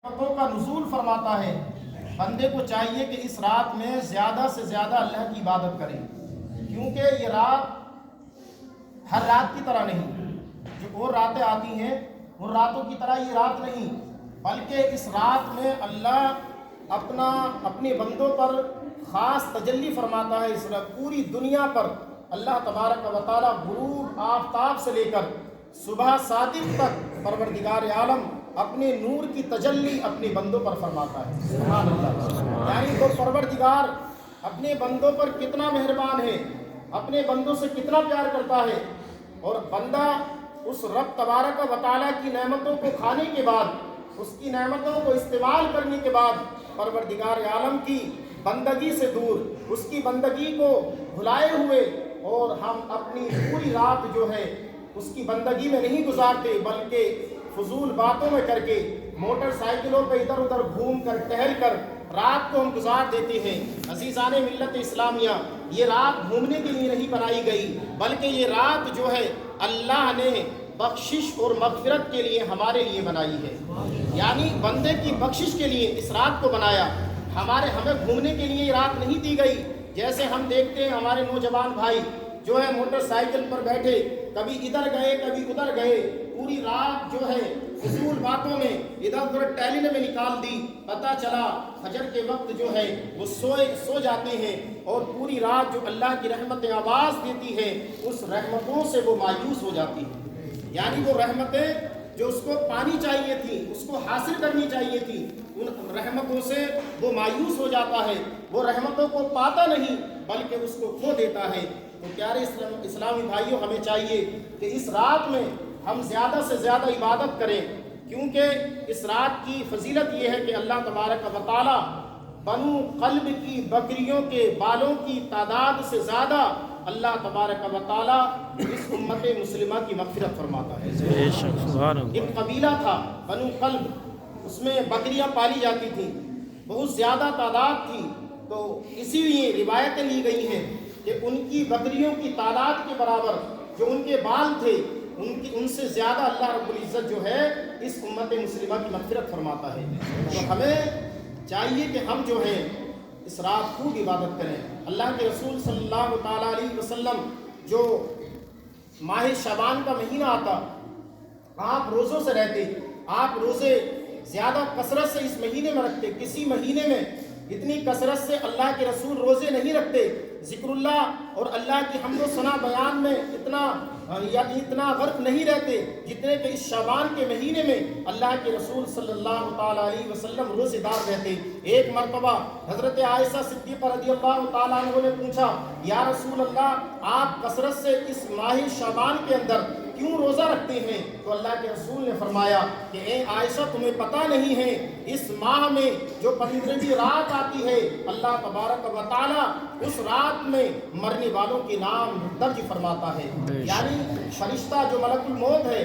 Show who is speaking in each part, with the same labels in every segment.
Speaker 1: رحمتوں کا نزول فرماتا ہے۔ بندے کو چاہیے کہ اس رات میں زیادہ سے زیادہ اللہ کی عبادت کرے، کیونکہ یہ رات ہر رات کی طرح نہیں، جو اور راتیں آتی ہیں ان راتوں کی طرح یہ رات نہیں، بلکہ اس رات میں اللہ اپنے بندوں پر خاص تجلی فرماتا ہے۔ اس رات پوری دنیا پر اللہ تبارک و تعالی غروب آفتاب سے لے کر صبح صادق تک پروردگار عالم اپنے نور کی تجلی اپنے بندوں پر فرماتا ہے۔ سبحان اللہ، یعنی وہ پروردگار اپنے بندوں پر کتنا مہربان ہے، اپنے بندوں سے کتنا پیار کرتا ہے، اور بندہ اس رب تبارک و تعالی کی نعمتوں کو کھانے کے بعد، اس کی نعمتوں کو استعمال کرنے کے بعد پروردگار عالم کی بندگی سے دور، اس کی بندگی کو بھلائے ہوئے، اور ہم اپنی پوری رات جو ہے اس کی بندگی میں نہیں گزارتے، بلکہ فضول باتوں میں کر کے موٹر سائیکلوں پہ ادھر ادھر گھوم کر ٹہل کر رات کو ہم گزار دیتے ہیں۔ عزیزان ملت اسلامیہ، یہ رات گھومنے کے لیے نہیں بنائی گئی، بلکہ یہ رات جو ہے اللہ نے بخشش اور مغفرت کے لیے ہمارے لیے بنائی ہے، یعنی بندے کی بخشش کے لیے اس رات کو بنایا۔ ہمیں گھومنے کے لیے یہ رات نہیں دی گئی، جیسے ہم دیکھتے ہیں ہمارے نوجوان بھائی جو ہے موٹر سائیکل پر بیٹھے کبھی ادھر گئے کبھی ادھر گئے، پوری رات جو ہے فضول باتوں میں ادھر ادھر ٹہلنے میں نکال دی، پتہ چلا فجر کے وقت جو ہے وہ سو جاتے ہیں، اور پوری رات جو اللہ کی رحمتیں آواز دیتی ہے اس رحمتوں سے وہ مایوس ہو جاتی ہے، یعنی وہ رحمتیں جو اس کو پانی چاہیے تھی، اس کو حاصل کرنی چاہیے تھی، ان رحمتوں سے وہ مایوس ہو جاتا ہے، وہ رحمتوں کو پاتا نہیں بلکہ اس کو کھو دیتا ہے۔ تو پیارے اسلامی بھائیوں، ہمیں چاہیے کہ اس رات میں ہم زیادہ سے زیادہ عبادت کریں، کیونکہ اس رات کی فضیلت یہ ہے کہ اللہ تبارک و تعالی بنو قلب کی بکریوں کے بالوں کی تعداد سے زیادہ اللہ تبارک و تعالی اس امت مسلمہ کی مغفرت فرماتا ہے۔ ایک قبیلہ تھا بنو قلب، اس میں بکریاں پالی جاتی تھیں، بہت زیادہ تعداد تھی، تو اسی لیے روایتیں لی گئی ہیں کہ ان کی بکریوں کی تعداد کے برابر جو ان کے بال تھے ان سے زیادہ اللہ رب العزت جو ہے اس امت مسلمہ کی مغفرت فرماتا ہے۔ تو ہمیں چاہیے کہ ہم جو ہے اس رات خوب عبادت کریں۔ اللہ کے رسول صلی اللہ تعالیٰ علیہ وسلم جو ماہ شعبان کا مہینہ آتا، آپ روزوں سے رہتے، آپ روزے زیادہ کثرت سے اس مہینے میں رکھتے، کسی مہینے میں اتنی کثرت سے اللہ کے رسول روزے نہیں رکھتے، ذکر اللہ اور اللہ کی حمد و ثنا بیان میں اتنا غرق نہیں رہتے جتنے کہ اس شعبان کے مہینے میں اللہ کے رسول صلی اللہ تعالیٰ علیہ وسلم روزے دار رہتے۔ ایک مرتبہ حضرت عائشہ صدیقہ رضی اللہ تعالیٰ عنہ نے پوچھا، یا رسول اللہ، آپ کثرت سے اس ماہ شعبان کے اندر کیوں روزہ رکھتے ہیں؟ تو اللہ کے رسول نے فرمایا کہ اے عائشہ، تمہیں پتہ نہیں ہے اس ماہ میں جو 15ویں رات آتی ہے اللہ تبارک و تعالی اس رات میں مرنے والوں کے نام درج فرماتا ہے، یعنی فرشتہ جو ملک الموت ہے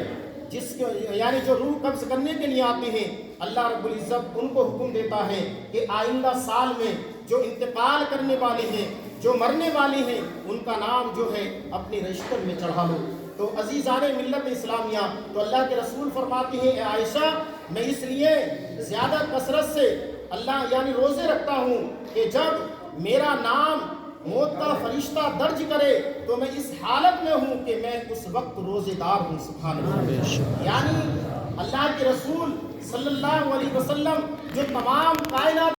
Speaker 1: یعنی جو روح قبض کرنے کے لیے آتے ہیں، اللہ رب العزت ان کو حکم دیتا ہے کہ آئندہ سال میں جو انتقال کرنے والے ہیں، جو مرنے والے ہیں، ان کا نام جو ہے اپنے رجسٹر میں چڑھا لو۔ تو عزیزان ملت اسلامیہ، تو اللہ کے رسول فرماتے ہیں، اے عائشہ، میں اس لیے زیادہ کثرت سے یعنی روزے رکھتا ہوں کہ جب میرا نام موت کا فرشتہ درج کرے تو میں اس حالت میں ہوں کہ میں اس وقت روزے دار ہوں۔ سبحان اللہ، یعنی اللہ کے رسول صلی اللہ علیہ وسلم جو تمام کائنات